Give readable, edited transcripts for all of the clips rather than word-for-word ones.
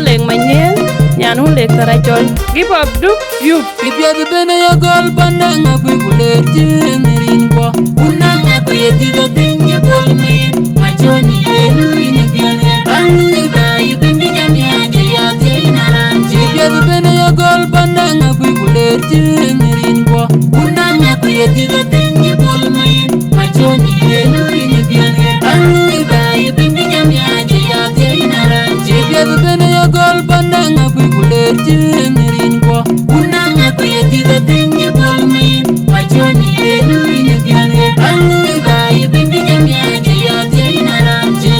Leng manyel nyan hun lek tarachol give up duk yup Pipia de bene ya gol bananga kwe kuler jenerin kwa Unanga kwe tiga tenye bol mayen Machoni elu ina biane Anu iba yubendi jami aja ya teina ranche Pipia de bene ya gol bananga kwe kuler jenerin kwa Unanga kwe tiga tenye bol mayen Machoni elu ina biane Anu iba yubendi jami aja ya teina ranche Pipia de bene ya gol bananga kwe kuler jenerin kwa Unanga kwe tiga tenye bol mayen Machoni elu ina biane Anu iba yubendi jami aja ya teina ranche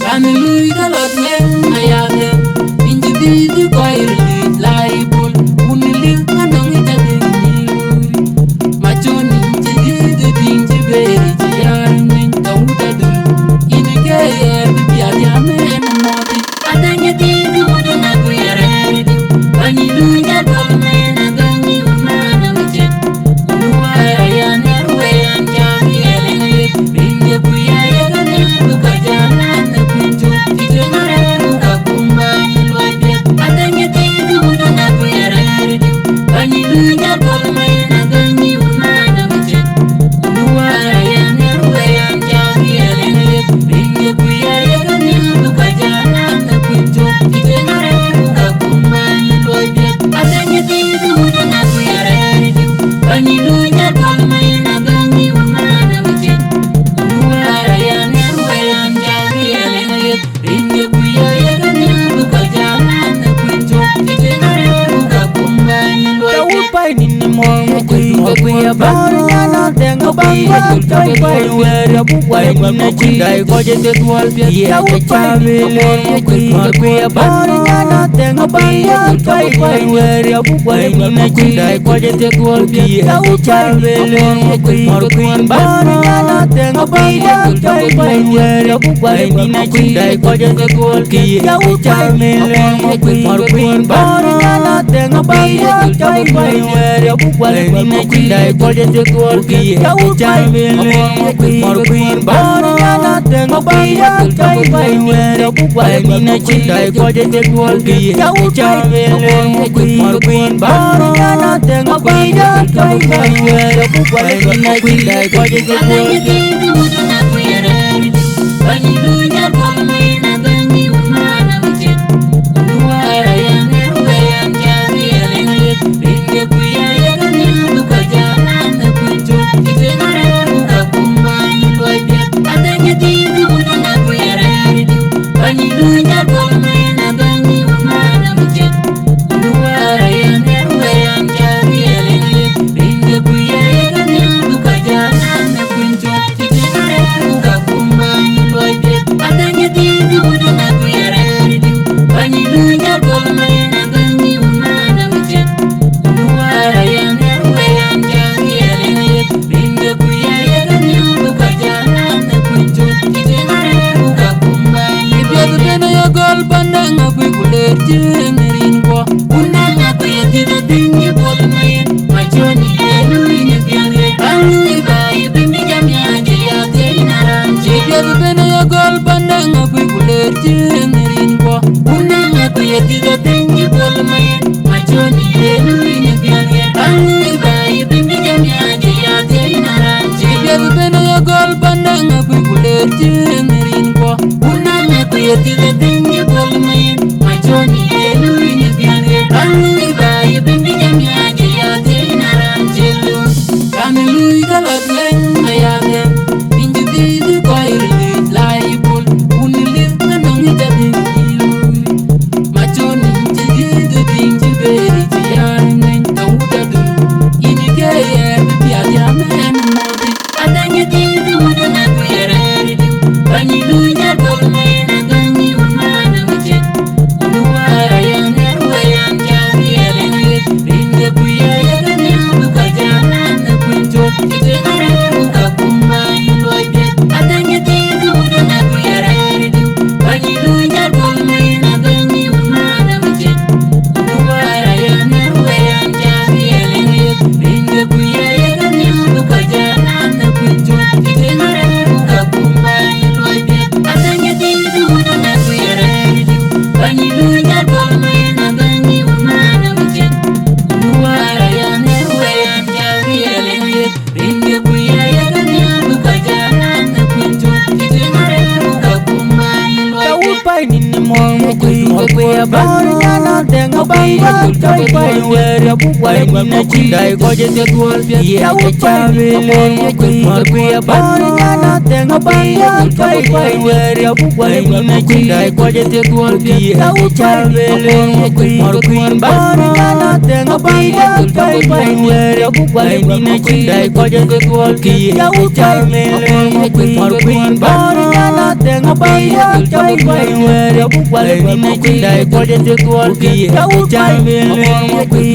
Kanului galot yen ayate Injibidu koirli laibul Unili kanong itadini Machoni injibidu dinjiberi Jiyarmin tawutadu Inikeyer bibiadi amen moti Adanya tidu mudana kuyaredi Banyilu jadol mena ganyi umana wijen Unuwaya yaner weyan jari elengayet Rinja buyaya gane buka jalan nepinju Ijenare buka kumbayi loibet Adanya tidu mudana kuyaredi Banyilu jadol mena ganyi umana wijen Unuwaya yaner weyan jari elengayet Rinja buyaya gane buka jalan nepinju Ijenare buka kumbayi loibet Adanya tidu mudana kuyaredi Banyilu jadol mena ganyi umana wijen Unuwaya yaner weyan jari elengayet Rinja buyaya gane buka jalan nepinju Ijenare buka kumbayi loibet Pai ni mo kui abang na tengo bang kai pai wer bu pai na chindai ko je te tual ya ke chave kui abang na tengo bang kai pai wer bu pai na chindai ko je te tual ya ke chave kui abang na tengo bang kai pai wer bu pai na chindai ko je te tual ya ke chave kui abang na tengo bang kai pai wer bu pai na chindai ko je te tual ya ke chave kui abang na tengo bang kai pai wer bu pai na chindai ko je te tual ya ke chave kui abang na tengo bang kai pai wer bu pai na chindai ko je te tual Adanya tidu mudana kuyaredi Banyilu jadol mena ganyi umana wijen Unuwaya yaner weyan jari elengayet Rinja buyaya gane buka jalan nepinju Ijenare buka kumbayi loibet Adanya tidu mudana kuyaredi Banyilu jadol mena ganyi umana wijen Unuwaya yaner weyan jari elengayet Rinja buyaya gane buka jalan nepinju Ijenare buka kumbayi loibet Adanya tidu mudana kuyaredi Banyilu jadol mena ganyi umana wijen Unuwaya yaner weyan jari elengayet Rinja buyaya gane buka jalan nepinju Ijenare buka kumbayi Ibiadu bena ya gol bandanga kwe kuler jenerin kwa Unanga kwe tiga tenye bol mayen Machoni elu ina biane Anu iba yubendi jami aja ya teina ranche Ibiadu bena ya gol bandanga kwe kuler jenerin kwa Unanga kwe tiga tenye bol mayen Machoni elu ina biane Anu iba yubendi jami aja ya teina ranche Ibiadu bena ya gol bandanga kwe kuler jenerin kwa Unanga kwe tiga tenye bol mayen Machoni elu ina biane Anu iba yubendi jami aja ya teina ranche Kanului galot len ayate Injibidu koirli laibul Unili kanong itadini Machoni injibidu dinjiberi Jiyarmin tawutadu Inikeyer bibiadi amen moti Adanya tidu mudana kuyaredi Banyilu jadol mena ganyi umana quay bắn nó đèn nó bắn chơi quay về ra bút quay mình chỉ đại coi trên tuyệt vời yeah cái cha về lên quay bắn nó đèn nó bắn chơi quay về ra bút quay mình chỉ đại coi trên tuyệt vời yeah cái cha về lên quay bắn nó đèn nó bắn chơi quay về ra bút quay mình chỉ đại coi trên tuyệt vời yeah cái cha về lên quay bắn nó đèn nó bắn chơi quay về ra bút quay mình chỉ đại coi trên tuyệt vời yeah cái cha về lên quay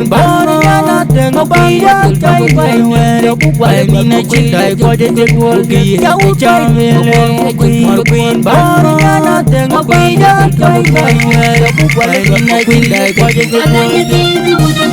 bắn nó đèn nó bắn chơi quay về ra bút quay mình chỉ đại coi trên tuyệt vời yeah cái cha về lên quay bắn nó đèn nó bắn chơi quay về ra bút quay mình chỉ đại coi trên tuyệt vời